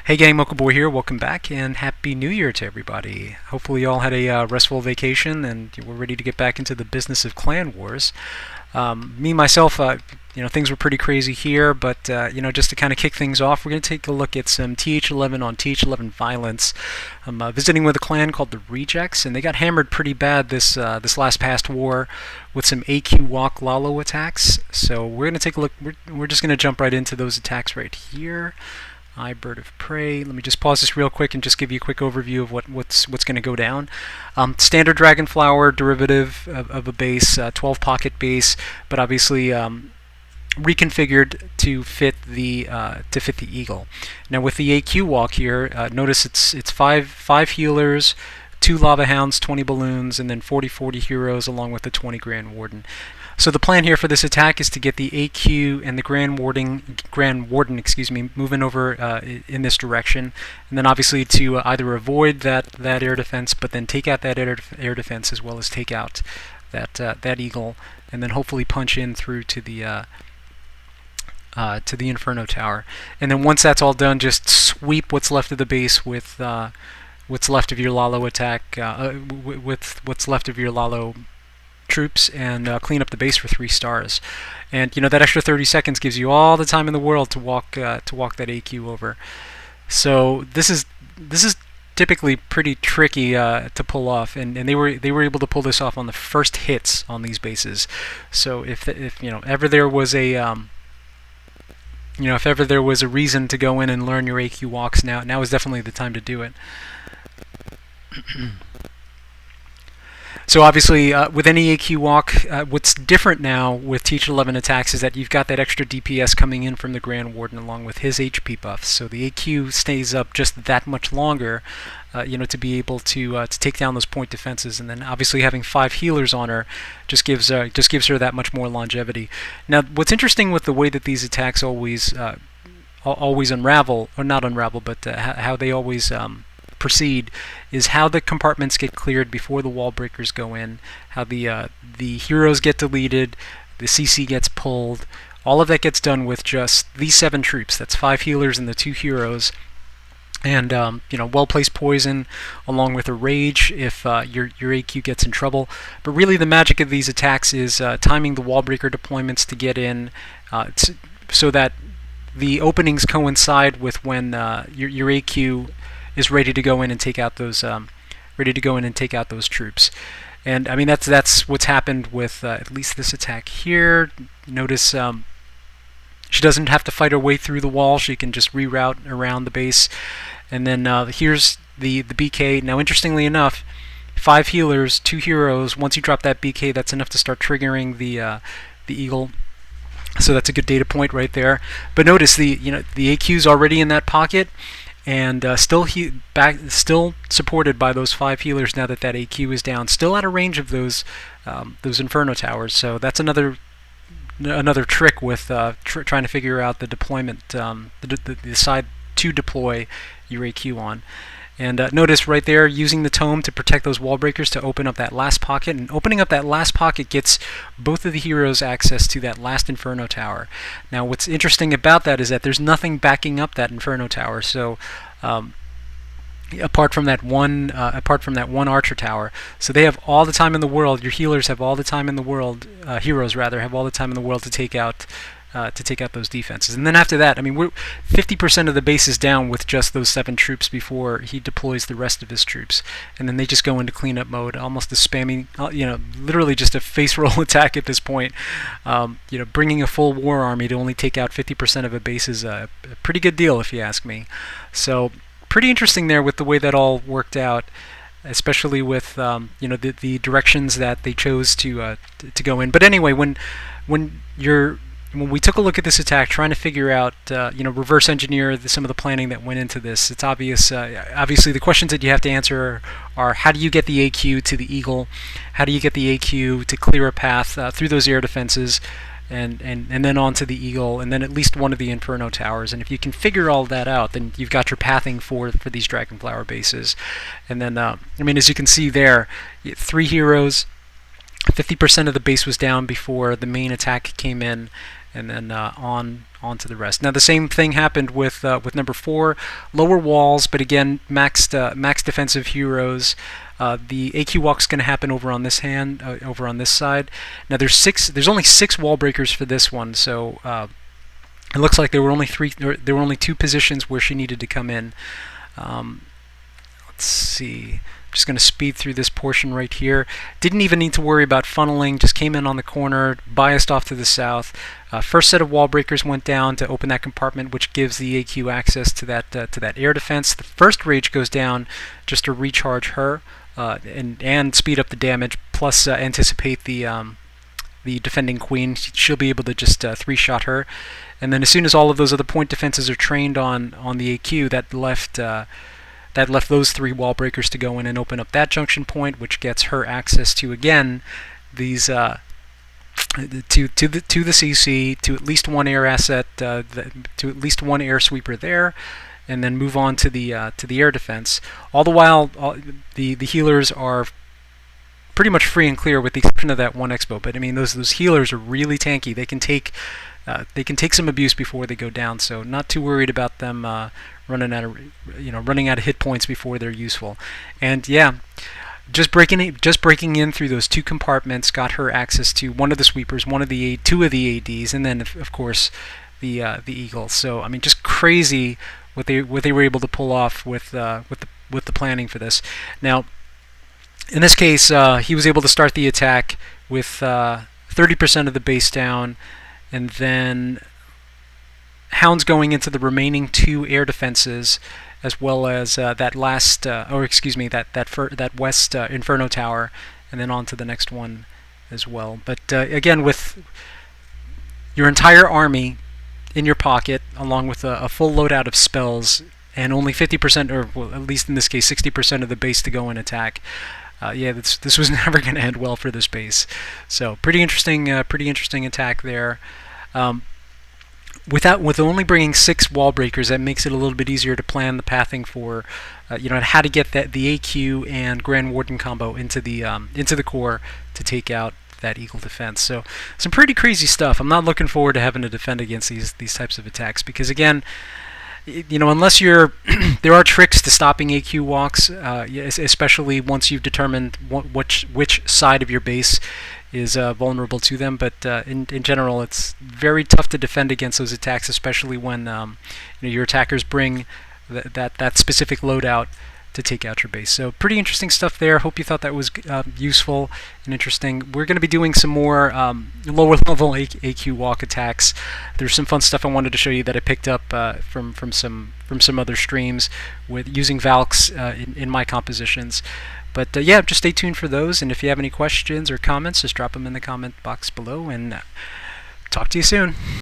Hey gang, Mocha Boy here. Welcome back and Happy New Year to everybody. Hopefully you all had a restful vacation and we're ready to get back into the business of clan wars. Me myself, things were pretty crazy here, but just to kind of kick things off, we're going to take a look at some TH11 on TH11 violence. I'm visiting with a clan called the Rejects, and they got hammered pretty bad this last past war with some AQ Walk Lalo attacks. So we're going to take a look. We're just going to jump right into those attacks right here. Bird of Prey. Let me just pause this real quick and just give you a quick overview of what's going to go down. Standard Dragonflower derivative of a base, 12 pocket base, but obviously reconfigured to fit the eagle. Now with the AQ walk here, notice it's five healers, 2 lava hounds, 20 balloons, and then 40 heroes along with the 20 Grand Warden. So the plan here for this attack is to get the AQ and the Grand Warden, moving over in this direction, and then obviously to either avoid that air defense, but then take out that air defense as well as take out that eagle, and then hopefully punch in through to the Inferno Tower. And then once that's all done, just sweep what's left of the base with what's left of your Lalo attack, with what's left of your Lalo troops, and clean up the base for 3 stars. And that extra 30 seconds gives you all the time in the world to walk that AQ over. So this is typically pretty tricky to pull off, and they were able to pull this off on the first hits on these bases. So if ever there was a if ever there was a reason to go in and learn your AQ walks, now is definitely the time to do it. So obviously, with any AQ walk, what's different now with TH11 attacks is that you've got that extra DPS coming in from the Grand Warden along with his HP buffs. So the AQ stays up just that much longer, to be able to take down those point defenses. And then obviously having 5 healers on her just gives her that much more longevity. Now, what's interesting with the way that these attacks always unravel, or not unravel, but how they always proceed, is how the compartments get cleared before the wall breakers go in, how the heroes get deleted, the CC gets pulled. All of that gets done with just these 7 troops. That's 5 healers and the 2 heroes. And well-placed poison along with a rage if your AQ gets in trouble. But really the magic of these attacks is timing the wall breaker deployments to get in, so that the openings coincide with when your AQ is ready to go in and take out those troops. And I mean that's what's happened with at least this attack here. Notice she doesn't have to fight her way through the wall. She can just reroute around the base. And then here's the BK. Now interestingly enough, 5 healers, 2 heroes. Once you drop that BK, that's enough to start triggering the eagle. So that's a good data point right there. But notice the AQ's already in that pocket, and still supported by those 5 healers now that AQ is down, still out of range of those Inferno Towers. So that's another trick with trying to figure out the deployment, the side to deploy your AQ on. And notice right there, using the tome to protect those wall breakers to open up that last pocket, and opening up that last pocket gets both of the heroes access to that last Inferno Tower. Now what's interesting about that is that there's nothing backing up that Inferno Tower. So apart from that one Archer Tower, so they have all the time in the world. Your healers have all the time in the world. Heroes rather have all the time in the world to take out those defenses. And then after that, I mean, we're 50% of the base is down with just those 7 troops before he deploys the rest of his troops, and then they just go into cleanup mode, almost a spamming, literally just a face roll attack at this point. Bringing a full war army to only take out 50% of a base is a pretty good deal, if you ask me. So pretty interesting there with the way that all worked out, especially with the directions that they chose to go in. But anyway, when we took a look at this attack, trying to figure out, reverse engineer some of the planning that went into this, it's obvious. Obviously, the questions that you have to answer are: how do you get the AQ to the eagle? How do you get the AQ to clear a path through those air defenses, and then onto the eagle, and then at least one of the Inferno Towers? And if you can figure all that out, then you've got your pathing for these Dragonflower bases. And then, as you can see there, 3 heroes. 50% of the base was down before the main attack came in, and then on to the rest. Now the same thing happened with number 4, lower walls, but again max defensive heroes. The AQ walk's going to happen over on this hand, over on this side. Now there's only 6 wall breakers for this one, so it looks like there were only 2 positions where she needed to come in. Let's see. I'm just going to speed through this portion right here. Didn't even need to worry about funneling, just came in on the corner, biased off to the south. First set of wall breakers went down to open that compartment, which gives the AQ access to that air defense. The first rage goes down just to recharge her and speed up the damage, plus anticipate the defending queen. She'll be able to just 3-shot her. And then as soon as all of those other point defenses are trained on the AQ, that left those 3 wall breakers to go in and open up that junction point, which gets her access to, again, these to the CC, to at least one air asset, to at least one air sweeper there, and then move on to the air defense. All the while, the healers are pretty much free and clear, with the exception of that one expo. But I mean, those healers are really tanky. They can take some abuse before they go down. So not too worried about them running out of hit points before they're useful. And yeah, just breaking in through those 2 compartments got her access to one of the sweepers, 2 of the ADs, and then of course the Eagle. So I mean, just crazy what they were able to pull off with the planning for this. Now, in this case, he was able to start the attack with 30% of the base down, and then Hounds going into the remaining 2 air defenses, as well as that west Inferno Tower, and then on to the next one as well. But again, with your entire army in your pocket, along with a full loadout of spells, and only 50%, or well, at least in this case 60% of the base to go and attack, yeah, this was never going to end well for this base. So pretty interesting attack there. With only bringing 6 wall breakers, that makes it a little bit easier to plan the pathing for, how to get the AQ and Grand Warden combo into the core to take out that Eagle defense. So some pretty crazy stuff. I'm not looking forward to having to defend against these types of attacks, because again, unless you're there are tricks to stopping AQ walks, especially once you've determined which side of your base is vulnerable to them. But in general, it's very tough to defend against those attacks, especially when your attackers bring that specific loadout to take out your base. So pretty interesting stuff there. Hope you thought that was useful and interesting. We're going to be doing some more lower level AQ walk attacks. There's some fun stuff I wanted to show you that I picked up from some other streams with using Valks in my compositions. But yeah, just stay tuned for those, and if you have any questions or comments, just drop them in the comment box below, and talk to you soon.